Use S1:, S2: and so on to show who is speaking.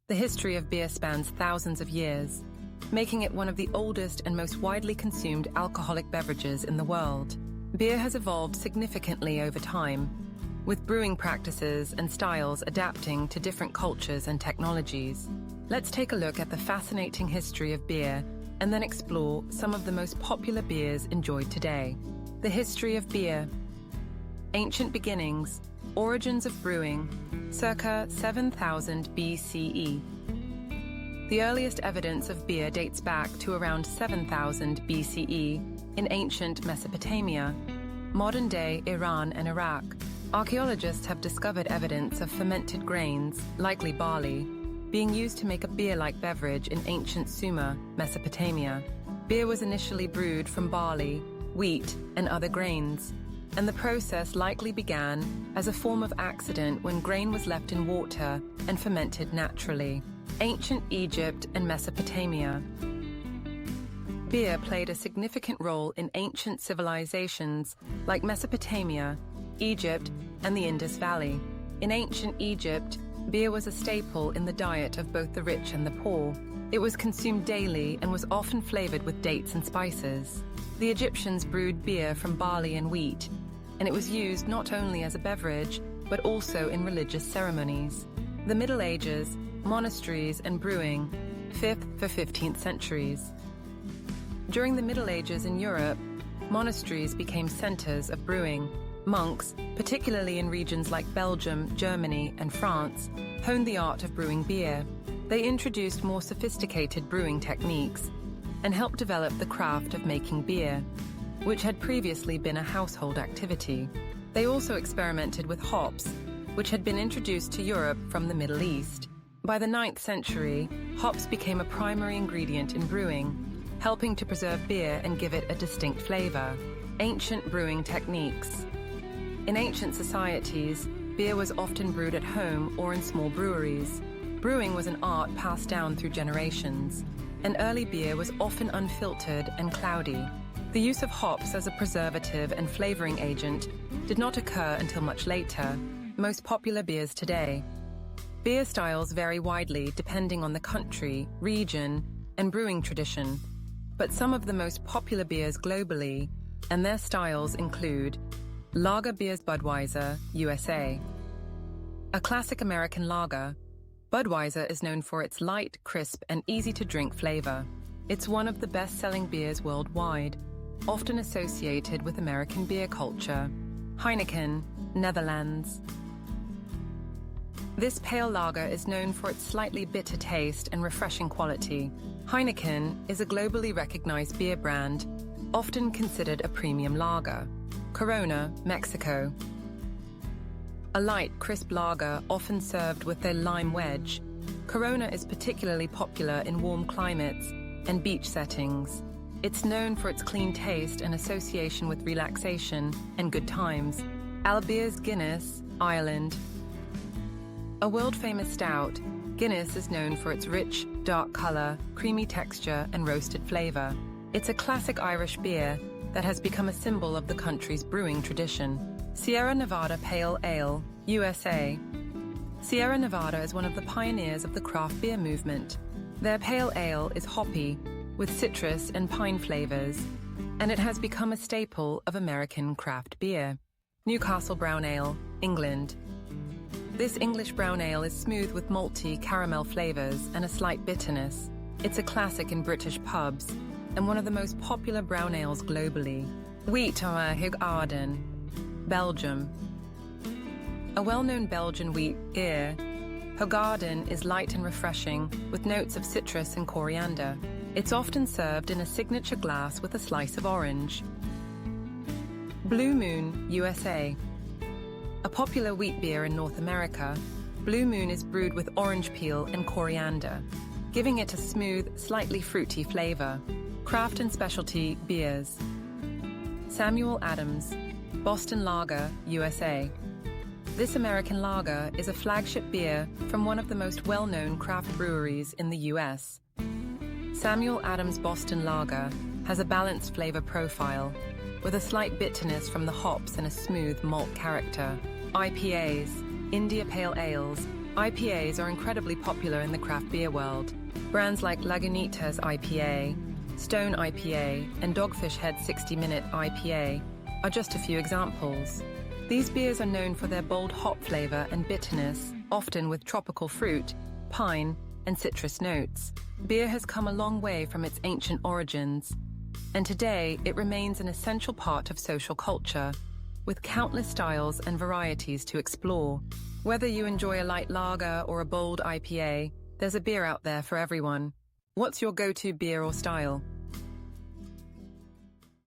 S1: The history of beer spans thousands of years, making it one of the oldest and most widely consumed alcoholic beverages in the world. Beer has evolved significantly over time, with brewing practices and styles adapting to different cultures and technologies. Let's take a look at the fascinating history of beer and then explore some of the most popular beers enjoyed today. The history of beer. Ancient beginnings, origins of brewing, circa 7000 BCE. The earliest evidence of beer dates back to around 7000 BCE in ancient Mesopotamia, modern-day Iran and Iraq. Archaeologists have discovered evidence of fermented grains, likely barley, being used to make a beer-like beverage in ancient Sumer, Mesopotamia. Beer was initially brewed from barley, wheat, and other grains, and the process likely began as a form of accident when grain was left in water and fermented naturally. Ancient Egypt and Mesopotamia. Beer played a significant role in ancient civilizations like Mesopotamia, Egypt, and the Indus Valley. In ancient Egypt, beer was a staple in the diet of both the rich and the poor. It was consumed daily and was often flavored with dates and spices. The Egyptians brewed beer from barley and wheat, and it was used not only as a beverage, but also in religious ceremonies. The Middle Ages, monasteries and brewing, 5th to 15th centuries. During the Middle Ages in Europe, monasteries became centers of brewing. Monks, particularly in regions like Belgium, Germany, and France, honed the art of brewing beer. They introduced more sophisticated brewing techniques and helped develop the craft of making beer, which had previously been a household activity. They also experimented with hops, which had been introduced to Europe from the Middle East. By the 9th century, hops became a primary ingredient in brewing, helping to preserve beer and give it a distinct flavor. Ancient brewing techniques. In ancient societies, beer was often brewed at home or in small breweries. Brewing was an art passed down through generations, and early beer was often unfiltered and cloudy. The use of hops as a preservative and flavoring agent did not occur until much later. Most popular beers today. Beer styles vary widely depending on the country, region, and brewing tradition, but some of the most popular beers globally and their styles include Lager beers. Budweiser, USA. A classic American lager, Budweiser is known for its light, crisp, and easy-to-drink flavor. It's one of the best-selling beers worldwide, often associated with American beer culture. Heineken, Netherlands. This pale lager is known for its slightly bitter taste and refreshing quality. Heineken is a globally recognized beer brand, often considered a premium lager. Corona, Mexico. A light, crisp lager often served with their lime wedge. Corona is particularly popular in warm climates and beach settings. It's known for its clean taste and association with relaxation and good times. Albeer's Guinness, Ireland. A world-famous stout, Guinness is known for its rich, dark color, creamy texture, and roasted flavor. It's a classic Irish beer that has become a symbol of the country's brewing tradition. Sierra Nevada Pale Ale, USA. Sierra Nevada is one of the pioneers of the craft beer movement. Their pale ale is hoppy, with citrus and pine flavors, and it has become a staple of American craft beer. Newcastle Brown Ale, England. This English brown ale is smooth with malty caramel flavors and a slight bitterness. It's a classic in British pubs and one of the most popular brown ales globally. Wheat Hoegaarden, Belgium. A well-known Belgian wheat beer, Hoegaarden is light and refreshing with notes of citrus and coriander. It's often served in a signature glass with a slice of orange. Blue Moon, USA. A popular wheat beer in North America, Blue Moon is brewed with orange peel and coriander, giving it a smooth, slightly fruity flavor. Craft and specialty beers. Samuel Adams, Boston Lager, USA. This American lager is a flagship beer from one of the most well-known craft breweries in the US. Samuel Adams Boston Lager has a balanced flavor profile, with a slight bitterness from the hops and a smooth malt character. IPAs, India Pale Ales, IPAs are incredibly popular in the craft beer world. Brands like Lagunitas IPA, Stone IPA, and Dogfish Head 60-Minute IPA are just a few examples. These beers are known for their bold hop flavor and bitterness, often with tropical fruit, pine, and citrus notes. Beer has come a long way from its ancient origins, and today it remains an essential part of social culture, with countless styles and varieties to explore. Whether you enjoy a light lager or a bold IPA, there's a beer out there for everyone. What's your go-to beer or style?